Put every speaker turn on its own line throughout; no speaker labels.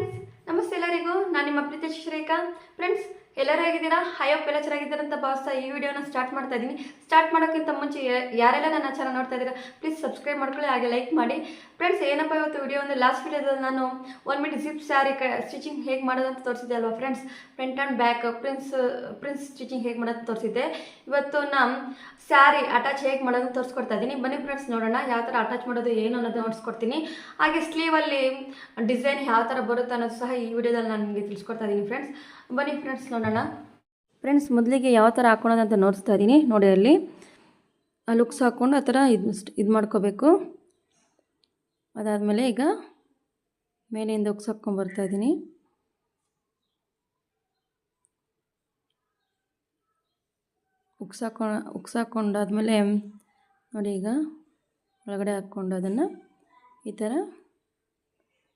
Friends, ನಮಸ್ತೆ ಎಲ್ಲರಿಗೂ. ನಾನು ನಿಮ್ಮ ಪ್ರೀತಿ ಶ್ರೀರೇಖಾ. ಫ್ರೆಂಡ್ಸ್, ಎಲ್ಲರೂ ಹೇಗಿದ್ದೀರಾ? ಹೋಪ್ ಎಲ್ಲ ಚೆನ್ನಾಗಿದ್ದೀರಾ ಅಂತ ಭಾವಿಸ್ತಾ ಈ ವಿಡಿಯೋನ ಸ್ಟಾರ್ಟ್ ಮಾಡ್ತಾ ಇದ್ದೀನಿ. ಸ್ಟಾರ್ಟ್ ಮಾಡೋಕ್ಕಿಂತ ಮುಂಚೆ ಯಾರೆಲ್ಲ ನನ್ನ ಚಾನಲ್ ನೋಡ್ತಾ ಇದ್ದೀರಾ ಪ್ಲೀಸ್ ಸಬ್ಸ್ಕ್ರೈಬ್ ಮಾಡ್ಕೊಳ್ಳಿ, ಹಾಗೆ ಲೈಕ್ ಮಾಡಿ. ಫ್ರೆಂಡ್ಸ್, ಏನಪ್ಪ ಇವತ್ತು ವಿಡಿಯೋ ಅಂದರೆ ಲಾಸ್ಟ್ ವಿಡಿಯೋದಲ್ಲಿ ನಾನು 1 ಮೀಟರ್ ಜಿಪ್ ಸ್ಯಾರಿ ಸ್ಟಿಚಿಂಗ್ ಹೇಗೆ ಮಾಡೋದು ಅಂತ ತೋರಿಸಿದ್ದೆ ಅಲ್ವಾ friends. Front and back prince stitching ಹೇಗೆ ಮಾಡೋದು ತೋರಿಸಿದ್ದೆ. ಇವತ್ತು ನಾನು ಸ್ಯಾರಿ ಅಟ್ಯಾಚ್ ಹೇಗೆ ಮಾಡೋದು ತೋರಿಸ್ಕೊಡ್ತಾ ಇದ್ದೀನಿ. ಬನ್ನಿ ಫ್ರೆಂಡ್ಸ್, ನೋಡೋಣ ಯಾವ ಥರ ಅಟ್ಯಾಚ್ ಮಾಡೋದು ಏನು ಅನ್ನೋದು ನೋಡಿಸ್ಕೊಡ್ತೀನಿ. ಹಾಗೆ ಸ್ಲೀವಲ್ಲಿ ಡಿಸೈನ್ ಯಾವ ಥರ ಬರುತ್ತೆ ಅನ್ನೋದು ಸಹ ಈ ವಿಡಿಯೋದಲ್ಲಿ ನಾನು ನಿಮಗೆ ತಿಳಿಸ್ಕೊಡ್ತಾ ಇದ್ದೀನಿ ಫ್ರೆಂಡ್ಸ್. ಬನ್ನಿ ಫ್ರೆಂಡ್ಸ್ ನೋಡೋಣ. ಫ್ರೆಂಡ್ಸ್, ಮೊದಲಿಗೆ ಯಾವ ಥರ ಹಾಕ್ಕೊಳ್ಳೋದು ಅಂತ ನೋಡಿಸ್ತಾ ಇದ್ದೀನಿ ನೋಡಿ. ಅಲ್ಲಿ ಲುಕ್ಸ್ ಹಾಕ್ಕೊಂಡು ಆ ಥರ ಇದು ಮಾಡ್ಕೋಬೇಕು. ಅದಾದಮೇಲೆ ಈಗ ಮೇಲಿಂದ ಉಕ್ಸ್ ಹಾಕ್ಕೊಂಬರ್ತಾ ಇದ್ದೀನಿ. ಉಕ್ಸ್ ಹಾಕ್ಕೊಂಡಾದ್ಮೇಲೆ ನೋಡಿ, ಈಗ ಒಳಗಡೆ ಹಾಕ್ಕೊಂಡು ಅದನ್ನು ಈ ಥರ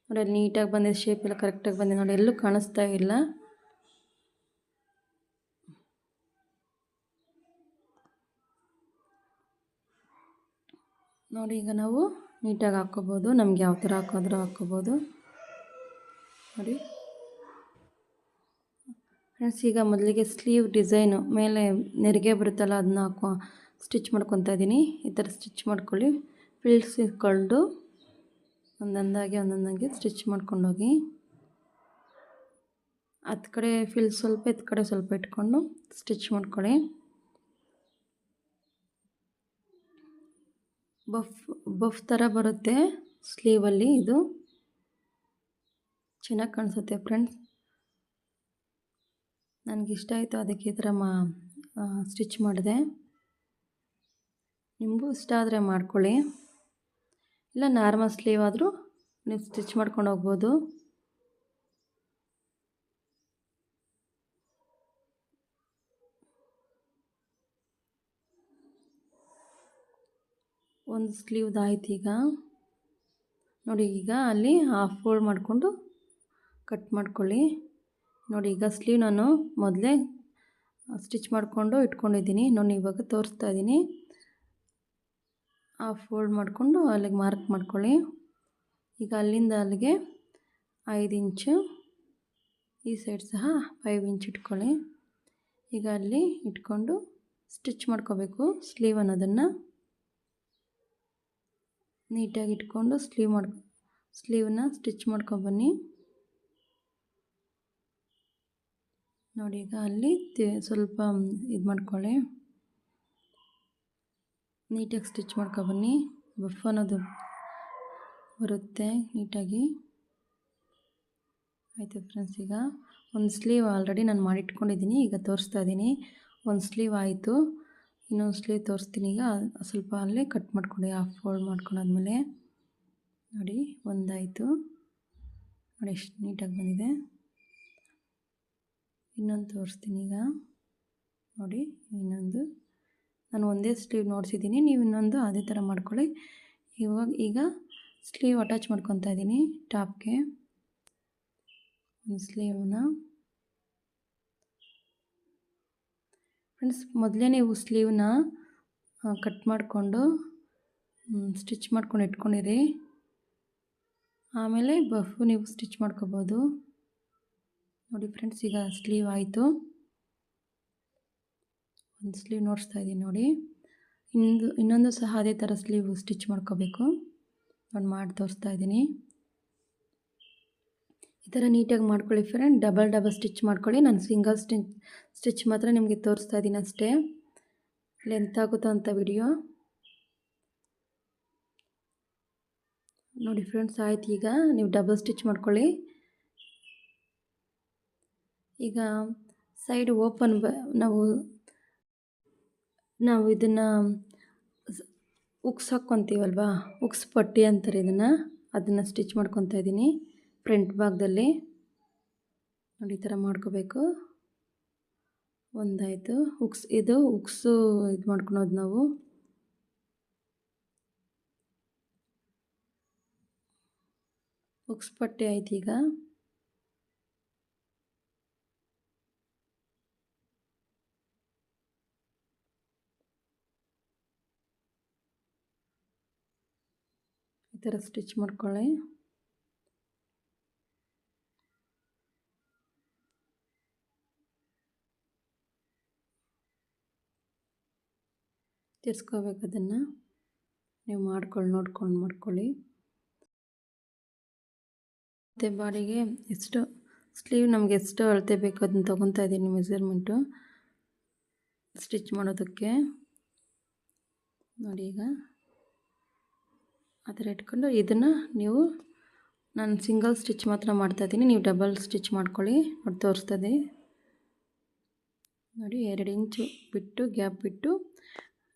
ನೋಡಿ, ಅಲ್ಲಿ ನೀಟಾಗಿ ಬಂದಿದೆ, ಶೇಪ್ ಎಲ್ಲ ಕರೆಕ್ಟಾಗಿ ಬಂದಿದೆ ನೋಡಿ, ಎಲ್ಲೂ ಕಾಣಿಸ್ತಾ ಇಲ್ಲ. ನೋಡಿ, ಈಗ ನಾವು ನೀಟಾಗಿ ಹಾಕ್ಕೋಬೋದು. ನಮ್ಗೆ ಯಾವ ಥರ ಹಾಕೋದ್ರೂ ಹಾಕ್ಕೋಬೋದು ನೋಡಿ ಫ್ರೆಂಡ್ಸ್. ಈಗ ಮೊದಲಿಗೆ ಸ್ಲೀವ್ ಡಿಸೈನು ಮೇಲೆ ನೆರಿಗೆ ಬರುತ್ತಲ್ಲ, ಅದನ್ನ ಸ್ಟಿಚ್ ಮಾಡ್ಕೊತಾ ಇದ್ದೀನಿ. ಈ ಥರ ಸ್ಟಿಚ್ ಮಾಡ್ಕೊಳ್ಳಿ. ಫ್ರಿಲ್ಸ್ ಇಟ್ಕೊಂಡು ಒಂದೊಂದಾಗಿ ಸ್ಟಿಚ್ ಮಾಡ್ಕೊಂಡೋಗಿ, ಹತ್ತು ಕಡೆ ಫ್ರಿಲ್ಸ್ ಸ್ವಲ್ಪ, ಹತ್ತು ಕಡೆ ಸ್ವಲ್ಪ ಇಟ್ಕೊಂಡು ಸ್ಟಿಚ್ ಮಾಡ್ಕೊಳ್ಳಿ. ಬಫ್ ಥರ ಬರುತ್ತೆ ಸ್ಲೀವಲ್ಲಿ, ಇದು ಚೆನ್ನಾಗಿ ಕಾಣಿಸುತ್ತೆ ಫ್ರೆಂಡ್ಸ್. ನನಗಿಷ್ಟ ಆಯಿತು, ಅದಕ್ಕೆ ಈ ಥರ ಸ್ಟಿಚ್ ಮಾಡಿದೆ. ನಿಮಗೂ ಇಷ್ಟ ಆದರೆ ಮಾಡ್ಕೊಳ್ಳಿ, ಇಲ್ಲ ನಾರ್ಮಲ್ ಸ್ಲೀವ್ ಆದರೂ ನೀವು ಸ್ಟಿಚ್ ಮಾಡ್ಕೊಂಡು ಹೋಗ್ಬೋದು. ಒಂದು ಸ್ಲೀವ್ದು ಆಯ್ತು. ಈಗ ನೋಡಿ, ಈಗ ಅಲ್ಲಿ ಹಾಫ್ ಫೋಲ್ಡ್ ಮಾಡಿಕೊಂಡು ಕಟ್ ಮಾಡ್ಕೊಳ್ಳಿ. ನೋಡಿ, ಈಗ ಸ್ಲೀವ್ ನಾನು ಮೊದಲೇ ಸ್ಟಿಚ್ ಮಾಡಿಕೊಂಡು ಇಟ್ಕೊಂಡಿದ್ದೀನಿ ನೋಡಿ. ಇವಾಗ ತೋರಿಸ್ತಾ ಇದ್ದೀನಿ. ಹಾಫ್ ಫೋಲ್ಡ್ ಮಾಡಿಕೊಂಡು ಅಲ್ಲಿಗೆ ಮಾರ್ಕ್ ಮಾಡ್ಕೊಳ್ಳಿ. ಈಗ ಅಲ್ಲಿಂದ ಅಲ್ಲಿಗೆ 5 ಇಂಚು, ಈ ಸೈಡ್ ಸಹ 5 ಇಂಚ್ ಇಟ್ಕೊಳ್ಳಿ. ಈಗ ಅಲ್ಲಿ ಇಟ್ಕೊಂಡು ಸ್ಟಿಚ್ ಮಾಡ್ಕೋಬೇಕು ಸ್ಲೀವ್ ಅನ್ನೋದನ್ನು ನೀಟಾಗಿ ಇಟ್ಕೊಂಡು ಸ್ಲೀವನ್ನ ಸ್ಟಿಚ್ ಮಾಡ್ಕೊಬನ್ನಿ ನೋಡಿ. ಈಗ ಅಲ್ಲಿ ಸ್ವಲ್ಪ ಇದು ಮಾಡ್ಕೊಳ್ಳಿ, ನೀಟಾಗಿ ಸ್ಟಿಚ್ ಮಾಡ್ಕೊಬನ್ನಿ. ಬಫ್ ಅನ್ನೋದು ಬರುತ್ತೆ ನೀಟಾಗಿ. ಆಯಿತು ಫ್ರೆಂಡ್ಸ್, ಈಗ ಒಂದು ಸ್ಲೀವ್ ಆಲ್ರೆಡಿ ನಾನು ಮಾಡಿಟ್ಕೊಂಡಿದ್ದೀನಿ. ಈಗ ತೋರಿಸ್ತಾ ಇದ್ದೀನಿ. ಒಂದು ಸ್ಲೀವ್ ಆಯಿತು, ಇನ್ನೊಂದು ಸ್ಲೀವ್ ತೋರಿಸ್ತೀನಿ. ಈಗ ಸ್ವಲ್ಪ ಅಲ್ಲೇ ಕಟ್ ಮಾಡ್ಕೊಂಡು ಹಾಫ್ ಫೋಲ್ಡ್ ಮಾಡ್ಕೊಂಡಾದ್ಮೇಲೆ ನೋಡಿ, ಒಂದಾಯಿತು ನೋಡಿ, ಎಷ್ಟು ನೀಟಾಗಿ ಬಂದಿದೆ. ಇನ್ನೊಂದು ತೋರಿಸ್ತೀನಿ. ಈಗ ನೋಡಿ, ಇನ್ನೊಂದು ನಾನು ಒಂದೇ ಸ್ಲೀವ್ ನೋಡಿಸಿದ್ದೀನಿ, ನೀವು ಇನ್ನೊಂದು ಅದೇ ಥರ ಮಾಡ್ಕೊಳ್ಳಿ. ಈಗ ಸ್ಲೀವ್ ಅಟ್ಯಾಚ್ ಮಾಡ್ಕೊತಾ ಇದ್ದೀನಿ ಟಾಪ್ಗೆ. ಒಂದು ಸ್ಲೀವನ್ನ ಫ್ರೆಂಡ್ಸ್, ಮೊದಲೇ ನೀವು ಸ್ಲೀವ್ನ ಕಟ್ ಮಾಡಿಕೊಂಡು ಸ್ಟಿಚ್ ಮಾಡ್ಕೊಂಡು ಇಟ್ಕೊಂಡಿರಿ. ಆಮೇಲೆ ಬಫ್ ನೀವು ಸ್ಟಿಚ್ ಮಾಡ್ಕೋಬೋದು ನೋಡಿ ಫ್ರೆಂಡ್ಸ್. ಈಗ ಸ್ಲೀವ್ ಆಯಿತು, ಒಂದು ಸ್ಲೀವ್ ನೋಡಿಸ್ತಾ ಇದ್ದೀನಿ ನೋಡಿ. ಇನ್ನೊಂದು ಸಹ ಅದೇ ಥರ ಸ್ಲೀವ್ ಸ್ಟಿಚ್ ಮಾಡ್ಕೋಬೇಕು ನೋಡಿ, ಮಾಡಿ ತೋರಿಸ್ತಾ ಇದ್ದೀನಿ. ಈ ಥರ ನೀಟಾಗಿ ಮಾಡ್ಕೊಳ್ಳಿ ಫ್ರೆಂಡ್. ಡಬಲ್ ಸ್ಟಿಚ್ ಮಾಡ್ಕೊಳ್ಳಿ. ನಾನು ಸಿಂಗಲ್ ಸ್ಟಿಚ್ ಮಾತ್ರ ನಿಮಗೆ ತೋರಿಸ್ತಾ ಇದ್ದೀನಿ ಅಷ್ಟೇ, ಲೆಂತ್ ಆಗುತ್ತೋ ಅಂತ ವಿಡಿಯೋ ನೋಡಿ ಫ್ರೆಂಡ್ಸ್. ಆಯ್ತು, ಈಗ ನೀವು ಡಬಲ್ ಸ್ಟಿಚ್ ಮಾಡ್ಕೊಳ್ಳಿ. ಈಗ ಸೈಡ್ ಓಪನ್ ನಾವು ಇದನ್ನು ಉಕ್ಸ್ ಹಾಕ್ಕೊತೀವಲ್ವಾ, ಉಕ್ಸ್ ಪಟ್ಟಿ ಅಂತಾರೆ ಅದನ್ನು ಸ್ಟಿಚ್ ಮಾಡ್ಕೊತಾ ಇದ್ದೀನಿ ಫ್ರಂಟ್ ಭಾಗದಲ್ಲಿ ನೋಡಿ. ಈ ಥರ ಮಾಡ್ಕೋಬೇಕು. ಒಂದಾಯಿತು. ಉಕ್ಸು ಇದು ಮಾಡ್ಕೊಳೋದು ನಾವು. ಉಕ್ಸ್ ಪಟ್ಟಿ ಆಯ್ತು. ಈಗ ಈ ಥರ ಸ್ಟಿಚ್ ಮಾಡ್ಕೊಳ್ಳಿ. ತಿರ್ಸ್ಕೋಬೇಕು. ಅದನ್ನು ನೀವು ನೋಡ್ಕೊಂಡು ಮಾಡ್ಕೊಳ್ಳಿ. ಮತ್ತು ಬಾಡಿಗೆ ಎಷ್ಟು ಸ್ಲೀವ್ ನಮಗೆ ಎಷ್ಟು ಅಳತೆ ಬೇಕು ಅದನ್ನು ತೊಗೊತಾ ಇದ್ದೀನಿ ಮೆಸರ್ಮೆಂಟು ಸ್ಟಿಚ್ ಮಾಡೋದಕ್ಕೆ. ನೋಡಿ ಈಗ ಆ ಥರ ಇಟ್ಕೊಂಡು ಇದನ್ನು ನಾನು ಸಿಂಗಲ್ ಸ್ಟಿಚ್ ಮಾತ್ರ ಮಾಡ್ತಾಯಿದ್ದೀನಿ, ನೀವು ಡಬಲ್ ಸ್ಟಿಚ್ ಮಾಡ್ಕೊಳ್ಳಿ. ನೋಡಿ ತೋರಿಸ್ತದೆ ನೋಡಿ, 2 ಇಂಚು ಬಿಟ್ಟು ಗ್ಯಾಪ್ ಬಿಟ್ಟು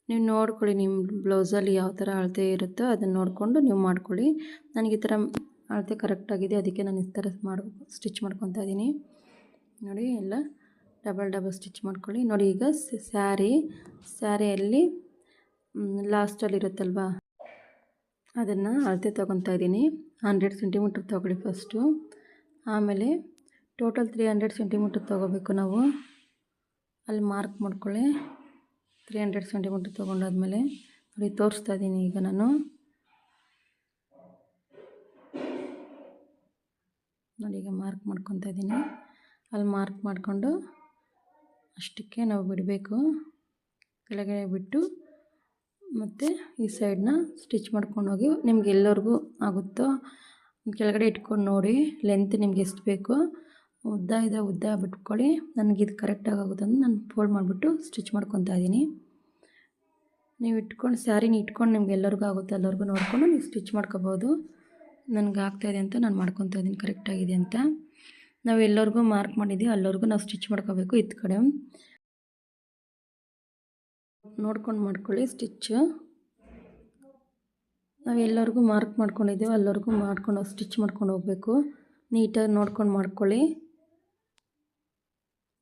ನೀವು ನೋಡ್ಕೊಳ್ಳಿ. ನಿಮ್ಮ ಬ್ಲೌಸಲ್ಲಿ ಯಾವ ಥರ ಅಳತೆ ಇರುತ್ತೋ ಅದನ್ನು ನೋಡಿಕೊಂಡು ನೀವು ಮಾಡ್ಕೊಳ್ಳಿ. ನನಗೆ ಈ ಥರ ಅಳತೆ ಕರೆಕ್ಟಾಗಿದೆ, ಅದಕ್ಕೆ ನಾನು ಈ ಥರ ಸ್ಟಿಚ್ ಮಾಡ್ಕೊತಾ ಇದ್ದೀನಿ. ನೋಡಿ ಎಲ್ಲ ಡಬಲ್ ಸ್ಟಿಚ್ ಮಾಡ್ಕೊಳ್ಳಿ. ನೋಡಿ ಈಗ ಸ್ಯಾರಿಯಲ್ಲಿ ಲಾಸ್ಟಲ್ಲಿರುತ್ತಲ್ವ ಅದನ್ನು ಅಳತೆ ತೊಗೊತಾ ಇದ್ದೀನಿ. 100 ಸೆಂಟಿಮೀಟ್ರ್ ತೊಗೊಳ್ಳಿ ಫಸ್ಟು, ಆಮೇಲೆ ಟೋಟಲ್ 300 ಸೆಂಟಿಮೀಟ್ರ್ ತೊಗೋಬೇಕು ನಾವು. ಅಲ್ಲಿ ಮಾರ್ಕ್ ಮಾಡ್ಕೊಳ್ಳಿ. 300 ಸೆಂಟಿಮೀಟ್ರ್ ತೊಗೊಂಡಾದ್ಮೇಲೆ ನೋಡಿ ತೋರಿಸ್ತಾ ಇದ್ದೀನಿ. ಈಗ ನಾನು ನೋಡಿ ಈಗ ಮಾರ್ಕ್ ಮಾಡ್ಕೊತಾ ಇದ್ದೀನಿ. ಅಲ್ಲಿ ಮಾರ್ಕ್ ಮಾಡಿಕೊಂಡು ಅಷ್ಟಕ್ಕೆ ನಾವು ಬಿಡಬೇಕು. ಕೆಳಗಡೆ ಬಿಟ್ಟು ಮತ್ತು ಈ ಸೈಡನ್ನ ಸ್ಟಿಚ್ ಮಾಡ್ಕೊಂಡು ಹೋಗಿ ನಿಮ್ಗೆ ಎಲ್ಲರಿಗೂ ಆಗುತ್ತೋ ಕೆಳಗಡೆ ಇಟ್ಕೊಂಡು ನೋಡಿ ಲೆಂತ್ ನಿಮ್ಗೆ ಎಷ್ಟು ಬೇಕೋ. ಉದ್ದ ಇದ್ದರೆ ಉದ್ದ ಬಿಟ್ಕೊಳ್ಳಿ. ನನಗೆ ಇದು ಕರೆಕ್ಟಾಗಿ ಆಗುತ್ತೆ ಅಂತ ನಾನು ಫೋಲ್ಡ್ ಮಾಡಿಬಿಟ್ಟು ಸ್ಟಿಚ್ ಮಾಡ್ಕೊತಾ ಇದ್ದೀನಿ. ನೀವು ಸ್ಯಾರಿನ ಇಟ್ಕೊಂಡು ನಿಮ್ಗೆ ಎಲ್ಲರಿಗೂ ಆಗುತ್ತೆ ಎಲ್ಲರಿಗೂ ನೋಡಿಕೊಂಡು ನೀವು ಸ್ಟಿಚ್ ಮಾಡ್ಕೋಬೋದು. ನನಗೆ ಆಗ್ತಾಯಿದೆ ಅಂತ ನಾನು ಮಾಡ್ಕೊತಾ ಇದ್ದೀನಿ ಕರೆಕ್ಟಾಗಿದೆ ಅಂತ. ನಾವು ಎಲ್ಲರಿಗೂ ಮಾರ್ಕ್ ಮಾಡಿದ್ದೀವಿ ಅಲ್ಲವರೆಗೂ ನಾವು ಸ್ಟಿಚ್ ಮಾಡ್ಕೋಬೇಕು. ಇತ್ತ ಕಡೆ ನೋಡ್ಕೊಂಡು ಮಾಡ್ಕೊಳ್ಳಿ ಸ್ಟಿಚ್ಚು. ನಾವು ಎಲ್ಲರಿಗೂ ಮಾರ್ಕ್ ಮಾಡ್ಕೊಂಡಿದ್ದೀವಿ ಅಲ್ಲವರೆಗೂ ಮಾಡ್ಕೊಂಡು ಸ್ಟಿಚ್ ಮಾಡ್ಕೊಂಡು ಹೋಗಬೇಕು. ನೀಟಾಗಿ ನೋಡ್ಕೊಂಡು ಮಾಡ್ಕೊಳ್ಳಿ.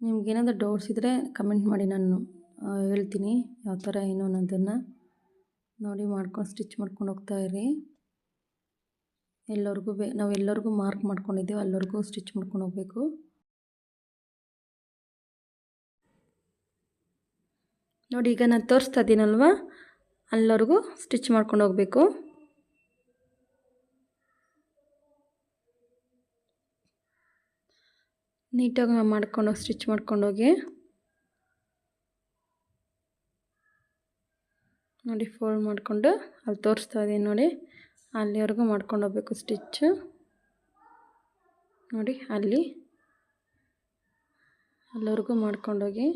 ನಿಮ್ಗೇನಾದರೂ ಡೌಟ್ಸ್ ಇದ್ದರೆ ಕಮೆಂಟ್ ಮಾಡಿ, ನಾನು ಹೇಳ್ತೀನಿ ಯಾವ ಥರ ಏನು ಅನ್ನೋದನ್ನು. ನೋಡಿ ಮಾಡ್ಕೊಂಡು ಸ್ಟಿಚ್ ಮಾಡ್ಕೊಂಡು ಹೋಗ್ತಾಯಿರಿ. ನಾವು ಎಲ್ಲರಿಗೂ ಮಾರ್ಕ್ ಮಾಡ್ಕೊಂಡಿದ್ದೀವಿ ಅಲ್ಲವರೆಗೂ ಸ್ಟಿಚ್ ಮಾಡ್ಕೊಂಡು ಹೋಗಬೇಕು. ನೋಡಿ ಈಗ ನಾನು ತೋರಿಸ್ತಾ ಇದ್ದೀನಲ್ವ ಅಲ್ಲವರೆಗೂ ಸ್ಟಿಚ್ ಮಾಡ್ಕೊಂಡು ಹೋಗಬೇಕು. ನೀಟಾಗಿ ಮಾಡ್ಕೊಂಡು ಸ್ಟಿಚ್ ಮಾಡ್ಕೊಂಡೋಗಿ. ನೋಡಿ ಫೋಲ್ಡ್ ಮಾಡಿಕೊಂಡು ಅಲ್ಲಿ ತೋರಿಸ್ತಾ ಇದ್ದೀನಿ ನೋಡಿ ಅಲ್ಲಿವರೆಗೂ ಮಾಡ್ಕೊಂಡು ಹೋಗ್ಬೇಕು ಸ್ಟಿಚ್ಚು. ನೋಡಿ ಅಲ್ಲಿವರೆಗೂ ಮಾಡ್ಕೊಂಡೋಗಿ.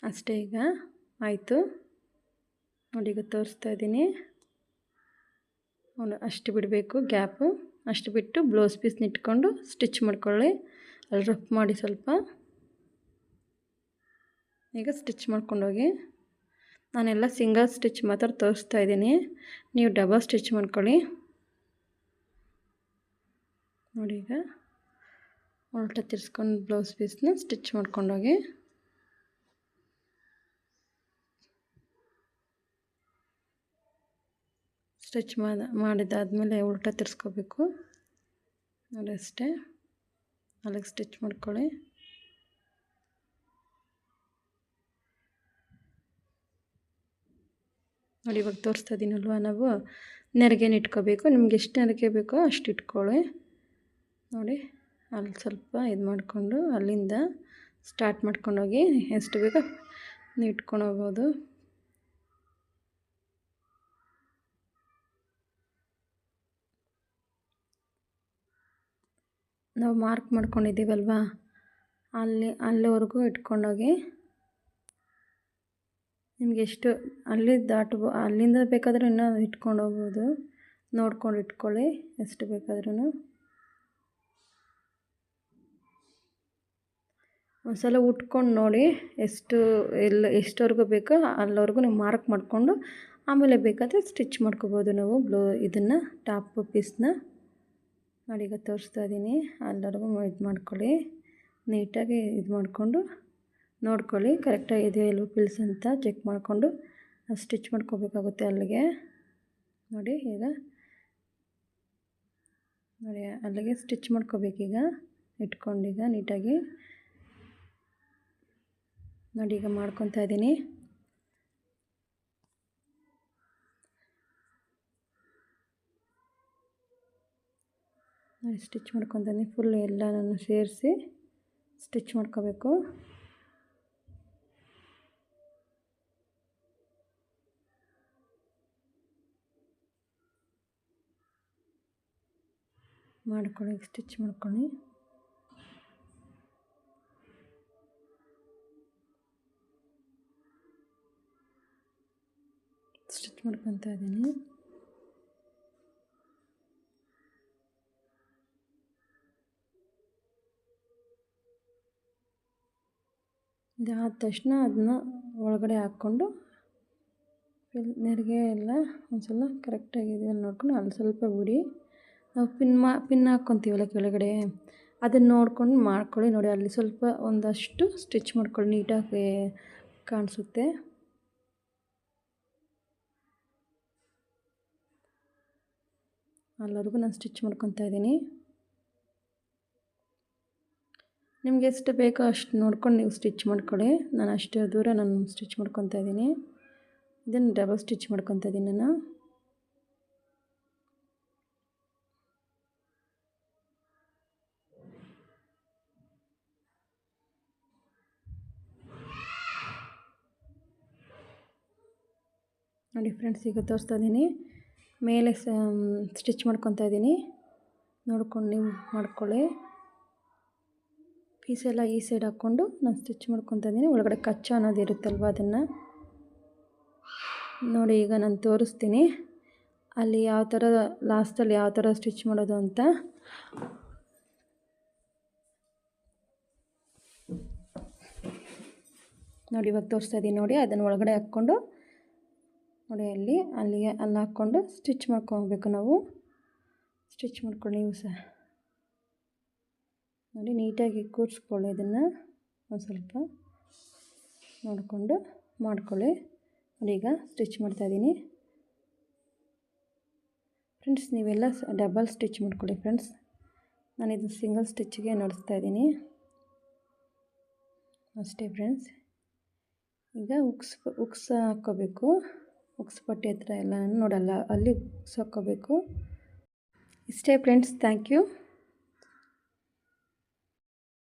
ಅಷ್ಟೇ, ಈಗ ಆಯಿತು. ನೋಡಿ ಈಗ ತೋರಿಸ್ತಾ ಇದ್ದೀನಿ. ಅಷ್ಟು ಬಿಡಬೇಕು ಗ್ಯಾಪು. ಅಷ್ಟು ಬಿಟ್ಟು ಬ್ಲೌಸ್ ಪೀಸ್ನ ಇಟ್ಕೊಂಡು ಸ್ಟಿಚ್ ಮಾಡ್ಕೊಳ್ಳಿ. ಅಲ್ಲಿ ರಫ್ ಮಾಡಿ ಸ್ವಲ್ಪ. ಈಗ ಸ್ಟಿಚ್ ಮಾಡ್ಕೊಂಡೋಗಿ. ನಾನೆಲ್ಲ ಸಿಂಗಲ್ ಸ್ಟಿಚ್ ಮಾತ್ರ ತೋರಿಸ್ತಾ ಇದ್ದೀನಿ, ನೀವು ಡಬಲ್ ಸ್ಟಿಚ್ ಮಾಡ್ಕೊಳ್ಳಿ. ನೋಡಿ ಈಗ ಉಲ್ಟಾ ತಿರ್ಸ್ಕೊಂಡು ಬ್ಲೌಸ್ ಪೀಸ್ನ ಸ್ಟಿಚ್ ಮಾಡ್ಕೊಂಡೋಗಿ. ಸ್ಟಿಚ್ ಮಾಡಿದಾದಮೇಲೆ ಉಲ್ಟಾ ತಿರ್ಸ್ಕೋಬೇಕು. ನೋಡಿ ಅಷ್ಟೇ, ಅಲ್ಲಿಗೆ ಸ್ಟಿಚ್ ಮಾಡ್ಕೊಳ್ಳಿ. ನೋಡಿ ಇವಾಗ ತೋರಿಸ್ತಾ ಇದ್ದೀನಲ್ವ, ನಾವು ನೆರಿಗೆನ ಇಟ್ಕೋಬೇಕು. ನಿಮ್ಗೆ ಎಷ್ಟು ನೆರಿಗೆ ಬೇಕೋ ಅಷ್ಟು ಇಟ್ಕೊಳ್ಳಿ. ನೋಡಿ ಅಲ್ಲಿ ಸ್ವಲ್ಪ ಇದು ಮಾಡಿಕೊಂಡು ಅಲ್ಲಿಂದ ಸ್ಟಾರ್ಟ್ ಮಾಡ್ಕೊಂಡೋಗಿ ಎಷ್ಟು ಬೇಕೋ ನೀವು ಇಟ್ಕೊಂಡು ಹೋಗ್ಬೋದು. ನಾವು ಮಾರ್ಕ್ ಮಾಡ್ಕೊಂಡಿದ್ದೀವಲ್ವ ಅಲ್ಲಿವರೆಗೂ ಇಟ್ಕೊಂಡೋಗಿ. ನಿಮ್ಗೆ ಎಷ್ಟು ಅಲ್ಲಿಂದ ಬೇಕಾದರೂ ಇನ್ನೂ ಇಟ್ಕೊಂಡು ಹೋಗ್ಬೋದು. ನೋಡ್ಕೊಂಡು ಇಟ್ಕೊಳ್ಳಿ ಎಷ್ಟು ಬೇಕಾದ್ರೂ. ಒಂದ್ಸಲ ಉಟ್ಕೊಂಡು ನೋಡಿ ಎಷ್ಟವರೆಗೂ ಬೇಕೋ ಅಲ್ಲಿವರೆಗೂ ನೀವು ಮಾರ್ಕ್ ಮಾಡಿಕೊಂಡು ಆಮೇಲೆ ಬೇಕಾದರೆ ಸ್ಟಿಚ್ ಮಾಡ್ಕೋಬೋದು ನಾವು ಇದನ್ನು ಟಾಪ್ ಪೀಸ್ನ. ನೋಡಿ ಈಗ ತೋರಿಸ್ತಾ ಇದ್ದೀನಿ. ಅಲ್ಲಿವರೆಗೂ ಇದು ಮಾಡ್ಕೊಳ್ಳಿ, ನೀಟಾಗಿ ಇದು ಮಾಡಿಕೊಂಡು ನೋಡ್ಕೊಳ್ಳಿ ಕರೆಕ್ಟಾಗಿ ಇದೆಯೋ ಇಲ್ವೋ ಪಿಲ್ಸ್ ಅಂತ ಚೆಕ್ ಮಾಡಿಕೊಂಡು ಸ್ಟಿಚ್ ಮಾಡ್ಕೋಬೇಕಾಗುತ್ತೆ ಅಲ್ಲಿಗೆ. ನೋಡಿ ಈಗ ನೋಡಿ ಅಲ್ಲಿಗೆ ಸ್ಟಿಚ್ ಮಾಡ್ಕೋಬೇಕೀಗ ಇಟ್ಕೊಂಡೀಗ ನೀಟಾಗಿ. ನೋಡಿ ಈಗ ಮಾಡ್ಕೊತಾ ಇದ್ದೀನಿ. ಸ್ಟಿಚ್ ಮಾಡ್ಕೊತೀನಿ. ಫುಲ್ ಎಲ್ಲ ನಾನು ಸೇರಿಸಿ ಸ್ಟಿಚ್ ಮಾಡ್ಕೋಬೇಕು. ಮಾಡ್ಕೊಳ್ಳಿ, ಸ್ಟಿಚ್ ಮಾಡ್ಕೊಳ್ಳಿ. ಸ್ಟಿಚ್ ಮಾಡ್ಕೊತಾ ಇದ್ದೀನಿ. ಇದಾದ ತಕ್ಷಣ ಅದನ್ನ ಒಳಗಡೆ ಹಾಕ್ಕೊಂಡು ನೆರಿಗೆ ಎಲ್ಲ ಒಂದು ಸಲ ಕರೆಕ್ಟಾಗಿದೆ ನೋಡ್ಕೊಂಡು ಅಲ್ಲಿ ಸ್ವಲ್ಪ ಬಿಡಿ. ನಾವು ಪಿನ್ ಹಾಕ್ಕೊತೀವಲ್ಲ ಕೆಳಗಡೆ, ಅದನ್ನು ನೋಡ್ಕೊಂಡು ಮಾಡ್ಕೊಳ್ಳಿ. ನೋಡಿ ಅಲ್ಲಿ ಸ್ವಲ್ಪ ಒಂದಷ್ಟು ಸ್ಟಿಚ್ ಮಾಡ್ಕೊಳ್ಳಿ, ನೀಟಾಗಿ ಕಾಣಿಸುತ್ತೆ. ಅಲ್ಲಿವರೆಗೂ ನಾನು ಸ್ಟಿಚ್ ಮಾಡ್ಕೊತಾ ಇದ್ದೀನಿ. ನಿಮ್ಗೆ ಎಷ್ಟು ಬೇಕೋ ಅಷ್ಟು ನೋಡ್ಕೊಂಡು ನೀವು ಸ್ಟಿಚ್ ಮಾಡ್ಕೊಳ್ಳಿ. ನಾನು ಅಷ್ಟು ದೂರ ನಾನು ಸ್ಟಿಚ್ ಮಾಡ್ಕೊತಾ ಇದ್ದೀನಿ. ಇದನ್ನು ಡಬಲ್ ಸ್ಟಿಚ್ ಮಾಡ್ಕೊತಾ ಇದ್ದೀನಿ ನಾನು. ನೋಡಿ ಫ್ರೆಂಡ್ಸ್, ಈಗ ತೋರಿಸ್ತಾ ಇದ್ದೀನಿ. ಮೇಲೆ ಸ್ಟಿಚ್ ಮಾಡ್ಕೊತಾ ಇದ್ದೀನಿ. ನೋಡ್ಕೊಂಡು ನೀವು ಮಾಡ್ಕೊಳ್ಳಿ. ಪೀಸೆಲ್ಲ ಈ ಸೈಡ್ ಹಾಕ್ಕೊಂಡು ನಾನು ಸ್ಟಿಚ್ ಮಾಡ್ಕೊತಾ ಇದ್ದೀನಿ. ಒಳಗಡೆ ಕಚ್ಚಾ ಅನ್ನೋದು ಇರುತ್ತಲ್ವ, ಅದನ್ನು ನೋಡಿ. ಈಗ ನಾನು ತೋರಿಸ್ತೀನಿ ಅಲ್ಲಿ ಯಾವ ಥರ ಲಾಸ್ಟಲ್ಲಿ ಯಾವ ಥರ ಸ್ಟಿಚ್ ಮಾಡೋದು ಅಂತ. ನೋಡಿ ಇವಾಗ ತೋರಿಸ್ತಾ ಇದ್ದೀನಿ. ನೋಡಿ ಅದನ್ನು ಒಳಗಡೆ ಹಾಕ್ಕೊಂಡು ನೋಡಿ ಅಲ್ಲಿ ಹಾಕ್ಕೊಂಡು ಸ್ಟಿಚ್ ಮಾಡ್ಕೊಬೇಕು ನಾವು. ಸ್ಟಿಚ್ ಮಾಡ್ಕೊಂಡು ನೀವು ಸಹ ನೋಡಿ ನೀಟಾಗಿ ಕೂರಿಸ್ಕೊಳ್ಳಿ. ಇದನ್ನು ಒಂದು ಸ್ವಲ್ಪ ನೋಡಿಕೊಂಡು ಮಾಡ್ಕೊಳ್ಳಿ. ನೋಡಿ ಈಗ ಸ್ಟಿಚ್ ಮಾಡ್ತಾಯಿದ್ದೀನಿ ಫ್ರೆಂಡ್ಸ್. ನೀವೆಲ್ಲ ಡಬಲ್ ಸ್ಟಿಚ್ ಮಾಡ್ಕೊಳ್ಳಿ ಫ್ರೆಂಡ್ಸ್. ನಾನಿದು ಸಿಂಗಲ್ ಸ್ಟಿಚ್ಗೆ ನಡೆಸ್ತಾ ಇದ್ದೀನಿ ಅಷ್ಟೇ ಫ್ರೆಂಡ್ಸ್. ಈಗ ಉಕ್ಸ್ ಹಾಕ್ಕೋಬೇಕು. ಉಕ್ಸ್ ಪಟ್ಟಿ ಹತ್ರ ಎಲ್ಲ ನೋಡಲ್ಲ, ಅಲ್ಲಿ ಉಕ್ಸ್ ಹಾಕ್ಕೋಬೇಕು. ಇಷ್ಟೇ ಫ್ರೆಂಡ್ಸ್. Thank you.